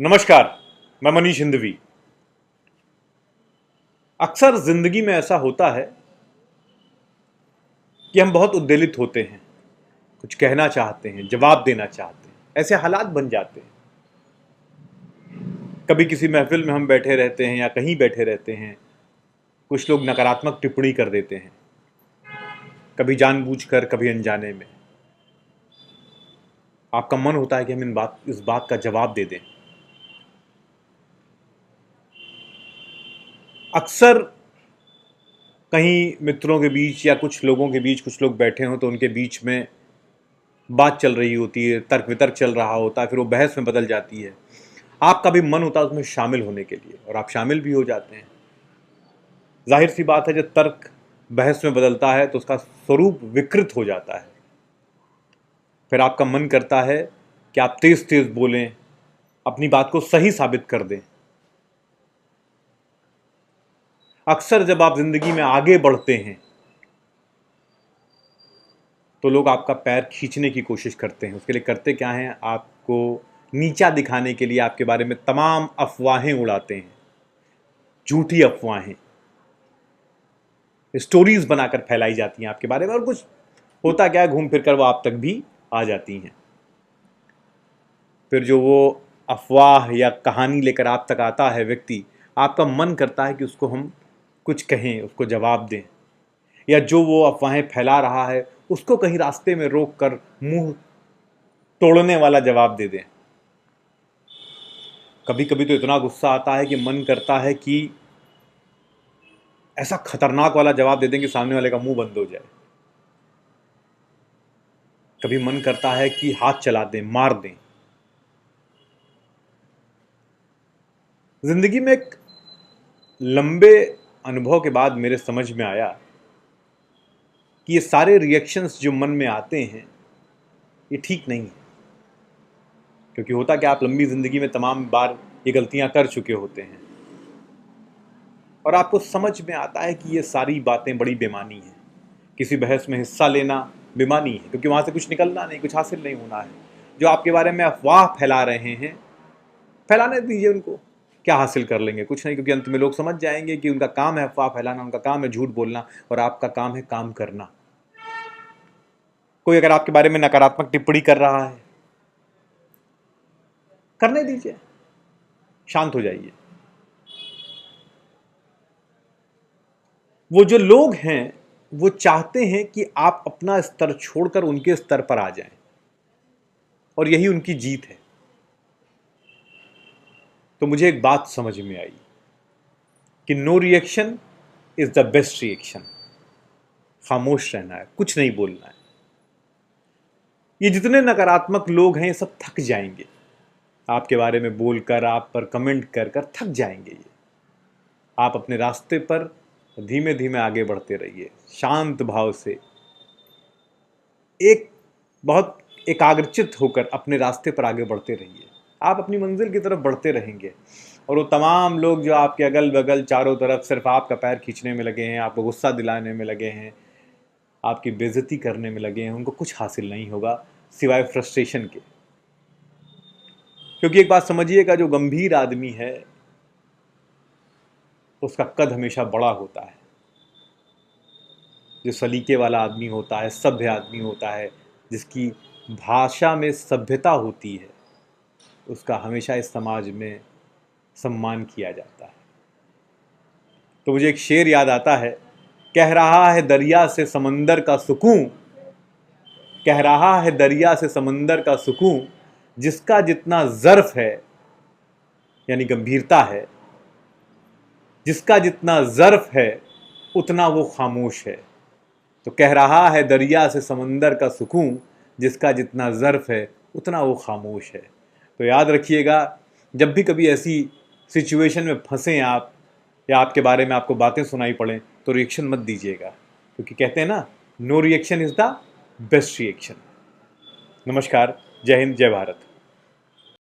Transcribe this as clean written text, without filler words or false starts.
नमस्कार। मैं मनीष हिंदवी। अक्सर जिंदगी में ऐसा होता है कि हम बहुत उद्वेलित होते हैं, कुछ कहना चाहते हैं, जवाब देना चाहते हैं, ऐसे हालात बन जाते हैं। कभी किसी महफिल में हम बैठे रहते हैं या कहीं बैठे रहते हैं, कुछ लोग नकारात्मक टिप्पणी कर देते हैं, कभी जानबूझकर कभी अनजाने में। आपका मन होता है कि हम इस बात का जवाब दे दें। अक्सर कहीं मित्रों के बीच या कुछ लोगों के बीच कुछ लोग बैठे हों तो उनके बीच में बात चल रही होती है, तर्क वितर्क चल रहा होता है, फिर वो बहस में बदल जाती है। आपका भी मन होता है उसमें शामिल होने के लिए और आप शामिल भी हो जाते हैं। जाहिर सी बात है, जब तर्क बहस में बदलता है तो उसका स्वरूप विकृत हो जाता है। फिर आपका मन करता है कि आप तेज तेज बोलें, अपनी बात को सही साबित कर दें। अक्सर जब आप जिंदगी में आगे बढ़ते हैं तो लोग आपका पैर खींचने की कोशिश करते हैं। उसके लिए करते क्या हैं? आपको नीचा दिखाने के लिए आपके बारे में तमाम अफवाहें उड़ाते हैं, झूठी अफवाहें, स्टोरीज बनाकर फैलाई जाती हैं आपके बारे में। और कुछ होता क्या है, घूम फिर कर वो आप तक भी आ जाती हैं। फिर जो वो अफवाह या कहानी लेकर आप तक आता है व्यक्ति, आपका मन करता है कि उसको हम कुछ कहें, उसको जवाब दें, या जो वो अफवाहें फैला रहा है उसको कहीं रास्ते में रोक कर मुंह तोड़ने वाला जवाब दे दें। कभी कभी तो इतना गुस्सा आता है कि मन करता है कि ऐसा खतरनाक वाला जवाब दे दें कि सामने वाले का मुंह बंद हो जाए। कभी मन करता है कि हाथ चला दें, मार दें। जिंदगी में एक लंबे अनुभव के बाद मेरे समझ में आया कि ये सारे रिएक्शंस जो मन में आते हैं ये ठीक नहीं है। क्योंकि होता क्या, आप लंबी जिंदगी में तमाम बार ये गलतियां कर चुके होते हैं और आपको समझ में आता है कि ये सारी बातें बड़ी बेमानी हैं। किसी बहस में हिस्सा लेना बेमानी है, क्योंकि वहां से कुछ निकलना नहीं, कुछ हासिल नहीं होना है। जो आपके बारे में अफवाह फैला रहे हैं, फैलाने दीजिए उनको। क्या हासिल कर लेंगे? कुछ नहीं, क्योंकि अंत में लोग समझ जाएंगे कि उनका काम है अफवाह फैलाना, उनका काम है झूठ बोलना, और आपका काम है काम करना। कोई अगर आपके बारे में नकारात्मक टिप्पणी कर रहा है, करने दीजिए, शांत हो जाइए। वो जो लोग हैं वो चाहते हैं कि आप अपना स्तर छोड़कर उनके स्तर पर आ जाएं, और यही उनकी जीत है। तो मुझे एक बात समझ में आई कि no reaction is the best reaction. खामोश रहना है, कुछ नहीं बोलना है। ये जितने नकारात्मक लोग हैं ये सब थक जाएंगे आपके बारे में बोलकर, आप पर कमेंट कर कर थक जाएंगे ये। आप अपने रास्ते पर धीमे धीमे आगे बढ़ते रहिए, शांत भाव से, एक बहुत एकाग्रचित होकर अपने रास्ते पर आगे बढ़ते रहिए। आप अपनी मंजिल की तरफ बढ़ते रहेंगे और वो तमाम लोग जो आपके अगल बगल चारों तरफ सिर्फ आपका पैर खींचने में लगे हैं, आपको गुस्सा दिलाने में लगे हैं, आपकी बेइज्जती करने में लगे हैं, उनको कुछ हासिल नहीं होगा सिवाय फ्रस्ट्रेशन के। क्योंकि एक बात समझिएगा, जो गंभीर आदमी है उसका कद हमेशा बड़ा होता है। जो सलीके वाला आदमी होता है, सभ्य आदमी होता है, जिसकी भाषा में सभ्यता होती है, उसका हमेशा इस समाज में सम्मान किया जाता है। तो मुझे एक शेर याद आता है, कह रहा है दरिया से समंदर का सुकून, कह रहा है दरिया से समंदर का सुकून, जिसका जितना ज़र्फ है, यानी गंभीरता है, जिसका जितना ज़र्फ है उतना वो खामोश है। तो कह रहा है दरिया से समंदर का सुकून, जिसका जितना ज़र्फ है उतना वो खामोश है। तो याद रखिएगा, जब भी कभी ऐसी सिचुएशन में फंसें आप, या आपके बारे में आपको बातें सुनाई पड़ें, तो रिएक्शन मत दीजिएगा। क्योंकि कहते हैं ना, no reaction is the best reaction. नमस्कार। जय हिंद, जय भारत।